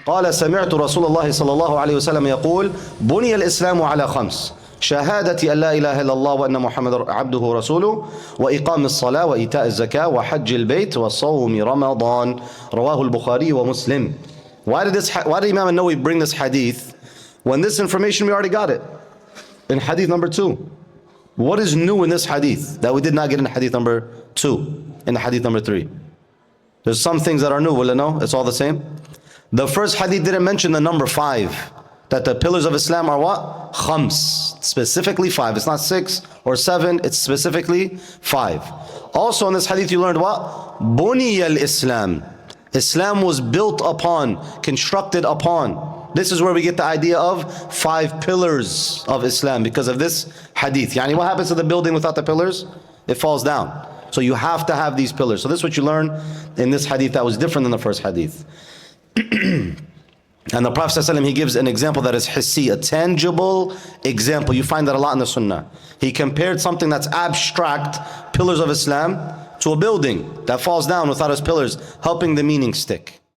قال سمعت رسول الله صلى الله عليه وسلم يقول بني الإسلام على خمس شهادة أن لا إله إلا الله وأن محمد عبده ورسوله وإقام الصلاة وإيتاء الزكاة وحج البيت وصوم رمضان رواه البخاري ومسلم. Why did Imam Nawawi bring this hadith when this information we already got it in hadith number 2? What is new in this hadith that we did not get in hadith number 2, in hadith number 3? There's some things that are new, will it know? It's all the same. The first hadith didn't mention the number 5, that the pillars of Islam are what? Khams, specifically 5. It's not 6 or 7, it's specifically 5. Also in this hadith you learned what? Buniya al-Islam. Islam was built upon, constructed upon. This is where we get the idea of 5 pillars of Islam because of this hadith. Yani what happens to the building without the pillars? It falls down. So you have to have these pillars. So this is what you learn in this hadith that was different than the first hadith. And the Prophet ﷺ, he gives an example that is hissi, a tangible example. You find that a lot in the Sunnah. He compared something that's abstract, pillars of Islam, to a building that falls down without its pillars, helping the meaning stick.